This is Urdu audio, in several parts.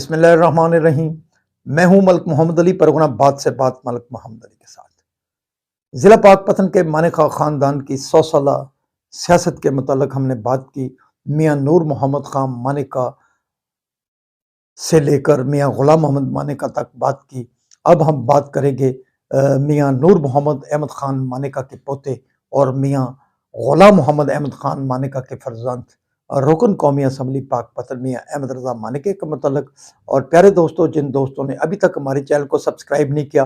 بسم اللہ الرحمن الرحیم۔ میں ہوں ملک محمد علی، پروگرام بات سے بات ملک محمد علی کے ساتھ۔ ضلع پاک پتن کے مانیکا خاندان کی 100 سالہ سیاست کے متعلق ہم نے بات کی۔ میاں نور محمد خان مانیکا سے لے کر میاں غلام محمد مانیکا تک بات کی۔ اب ہم بات کریں گے میاں نور محمد احمد خان مانیکا کے پوتے اور میاں غلام محمد احمد خان مانیکا کے فرزند رکن قومی اسمبلی پاک پتن میاں احمد رضا مانیکا کے متعلق۔ اور پیارے دوستوں، جن دوستوں نے ابھی تک ہمارے چینل کو سبسکرائب نہیں کیا،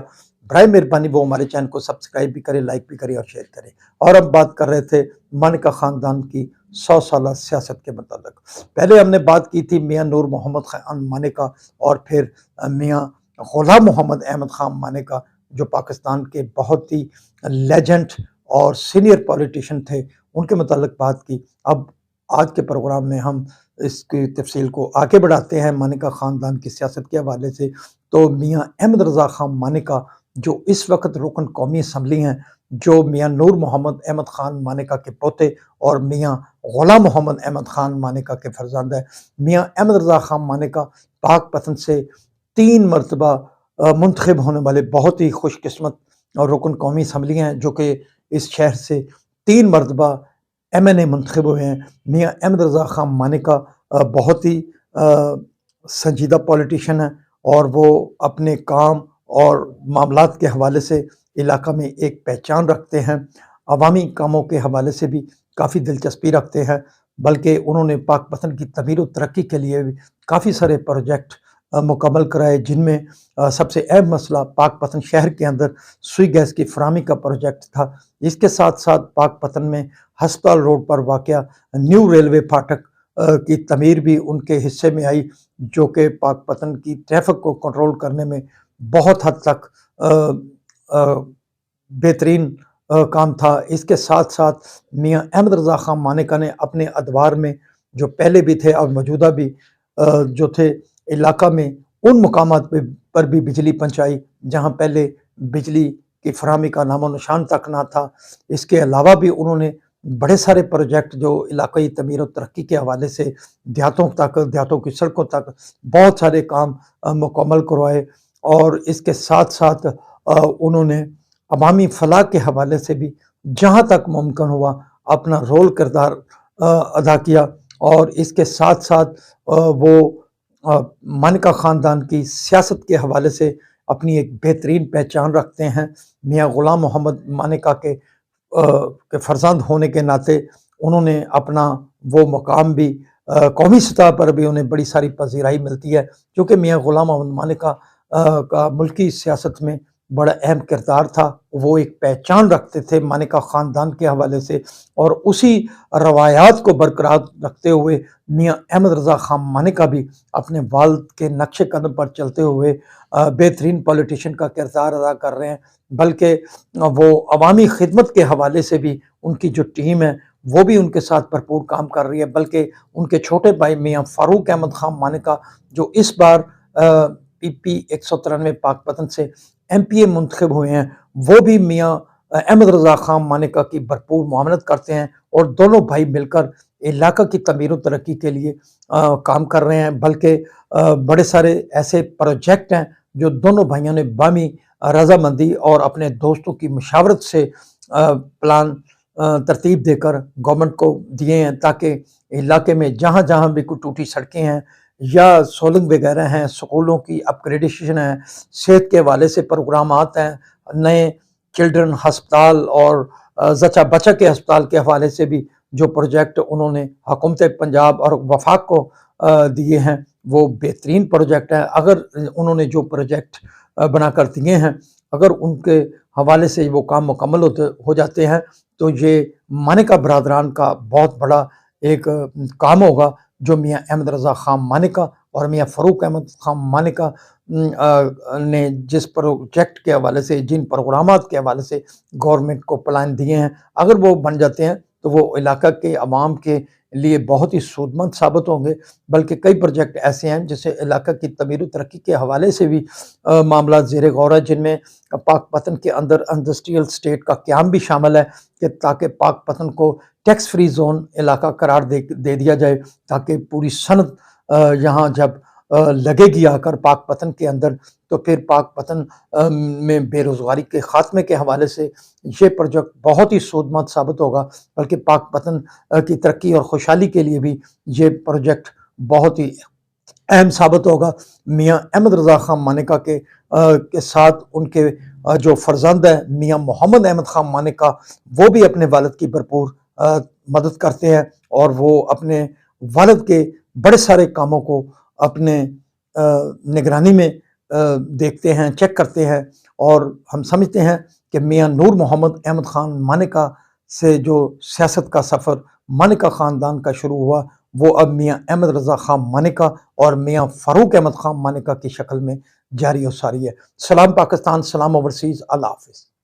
برائے مہربانی وہ ہمارے چینل کو سبسکرائب بھی کرے، لائک بھی کرے اور شیئر کرے۔ اور اب بات کر رہے تھے مانیکا خاندان کی 100 سالہ سیاست کے متعلق۔ پہلے ہم نے بات کی تھی میاں نور محمد خان مانیکا اور پھر میاں غلام محمد احمد خان مانیکا، جو پاکستان کے بہت ہی لیجنڈ اور سینئر پولیٹیشین تھے، ان کے متعلق بات کی۔ اب آج کے پروگرام میں ہم اس کی تفصیل کو آگے بڑھاتے ہیں مانیکا خاندان کی سیاست کے حوالے سے۔ تو میاں احمد رضا خان مانیکا جو اس وقت رکن قومی اسمبلی ہیں، جو میاں نور محمد احمد خان مانیکا کے پوتے اور میاں غلام محمد احمد خان مانیکا کے فرزند ہیں۔ میاں احمد رضا خان مانیکا پاک پتن سے 3 مرتبہ منتخب ہونے والے بہت ہی خوش قسمت اور رکن قومی اسمبلی ہیں، جو کہ اس شہر سے 3 مرتبہ ایم این اے منتخب ہوئے ہیں۔ میاں احمد رضا خان مانیکا بہت ہی سنجیدہ پولیٹیشین ہیں اور وہ اپنے کام اور معاملات کے حوالے سے علاقہ میں ایک پہچان رکھتے ہیں۔ عوامی کاموں کے حوالے سے بھی کافی دلچسپی رکھتے ہیں، بلکہ انہوں نے پاک پتن کی تعمیر و ترقی کے لیے بھی کافی سارے پروجیکٹ مکمل کرائے، جن میں سب سے اہم مسئلہ پاک پتن شہر کے اندر سوئی گیس کی فراہمی کا پروجیکٹ تھا۔ اس کے ساتھ ساتھ پاک پتن میں ہسپتال روڈ پر واقع نیو ریلوے پھاٹک کی تعمیر بھی ان کے حصے میں آئی، جو کہ پاک پتن کی ٹریفک کو کنٹرول کرنے میں بہت حد تک بہترین کام تھا۔ اس کے ساتھ ساتھ میاں احمد رضا خان مانیکا نے اپنے ادوار میں، جو پہلے بھی تھے اور موجودہ بھی جو تھے، علاقہ میں ان مقامات پر بھی بجلی پہنچائی جہاں پہلے بجلی کی فراہمی کا نام و نشان تک نہ تھا۔ اس کے علاوہ بھی انہوں نے بڑے سارے پروجیکٹ جو علاقائی تعمیر و ترقی کے حوالے سے دیہاتوں کی سڑکوں تک بہت سارے کام مکمل کروائے، اور اس کے ساتھ ساتھ انہوں نے عوامی فلاح کے حوالے سے بھی جہاں تک ممکن ہوا اپنا رول کردار ادا کیا۔ اور اس کے ساتھ ساتھ وہ مانیکا خاندان کی سیاست کے حوالے سے اپنی ایک بہترین پہچان رکھتے ہیں۔ میاں غلام محمد مانیکا کے فرزند ہونے کے ناطے انہوں نے اپنا وہ مقام بھی قومی سطح پر بھی انہیں بڑی ساری پذیرائی ملتی ہے، کیونکہ میاں غلام محمد مانیکا کا ملکی سیاست میں بڑا اہم کردار تھا۔ وہ ایک پہچان رکھتے تھے مانیکا خاندان کے حوالے سے، اور اسی روایات کو برقرار رکھتے ہوئے میاں احمد رضا خان مانیکا بھی اپنے والد کے نقش قدم پر چلتے ہوئے بہترین پولیٹیشین کا کردار ادا کر رہے ہیں، بلکہ وہ عوامی خدمت کے حوالے سے بھی ان کی جو ٹیم ہے وہ بھی ان کے ساتھ بھرپور کام کر رہی ہے۔ بلکہ ان کے چھوٹے بھائی میاں فاروق احمد خان مانیکا، جو اس بار PP 193 پاک پتن سے MP منتخب ہوئے ہیں، وہ بھی میاں احمد رضا خان مانیکا کی بھرپور معاونت کرتے ہیں، اور دونوں بھائی مل کر علاقہ کی تعمیر و ترقی کے لیے کام کر رہے ہیں۔ بلکہ بڑے سارے ایسے پروجیکٹ ہیں جو دونوں بھائیوں نے باہمی رضامندی اور اپنے دوستوں کی مشاورت سے پلان ترتیب دے کر گورنمنٹ کو دیے ہیں، تاکہ علاقے میں جہاں جہاں بھی کوئی ٹوٹی سڑکیں ہیں یا سولنگ وغیرہ ہیں، سکولوں کی اپ گریڈیشن ہے، صحت کے حوالے سے پروگرامات ہیں، نئے چلڈرن ہسپتال اور زچہ بچہ کے ہسپتال کے حوالے سے بھی جو پروجیکٹ انہوں نے حکومت پنجاب اور وفاق کو دیے ہیں وہ بہترین پروجیکٹ ہیں۔ اگر انہوں نے جو پروجیکٹ بنا کر دیے ہیں، اگر ان کے حوالے سے وہ کام مکمل ہو جاتے ہیں، تو یہ مانیکا برادران کا بہت بڑا ایک کام ہوگا، جو میاں احمد رضا خان مانیکا اور میاں فاروق احمد خان مانیکا نے جس پروجیکٹ کے حوالے سے، جن پروگرامات کے حوالے سے گورنمنٹ کو پلان دیے ہیں، اگر وہ بن جاتے ہیں تو وہ علاقہ کے عوام کے لیے بہت ہی سود مند ثابت ہوں گے۔ بلکہ کئی پروجیکٹ ایسے ہیں جسے علاقہ کی تعمیر و ترقی کے حوالے سے بھی معاملات زیر غور ہے، جن میں پاک پتن کے اندر انڈسٹریل اسٹیٹ کا قیام بھی شامل ہے، کہ تاکہ پاک پتن کو ٹیکس فری زون علاقہ قرار دے دیا جائے، تاکہ پوری صنعت یہاں جب لگے گی آ کر پاک پتن کے اندر، تو پھر پاک پتن میں بے روزگاری کے خاتمے کے حوالے سے یہ پروجیکٹ بہت ہی سود مند ثابت ہوگا، بلکہ پاک پتن کی ترقی اور خوشحالی کے لیے بھی یہ پروجیکٹ بہت ہی اہم ثابت ہوگا۔ میاں احمد رضا خان مانیکا کے ساتھ ان کے جو فرزند ہیں میاں محمد احمد خان مانیکا، وہ بھی اپنے والد کی بھرپور مدد کرتے ہیں، اور وہ اپنے والد کے بڑے سارے کاموں کو اپنے نگرانی میں دیکھتے ہیں، چیک کرتے ہیں، اور ہم سمجھتے ہیں کہ میاں نور محمد احمد خان مانیکا سے جو سیاست کا سفر مانیکا خاندان کا شروع ہوا، وہ اب میاں احمد رضا خان مانیکا اور میاں فاروق احمد خان مانیکا کی شکل میں جاری و ساری ہے۔ سلام پاکستان، سلام اوورسیز، اللہ حافظ۔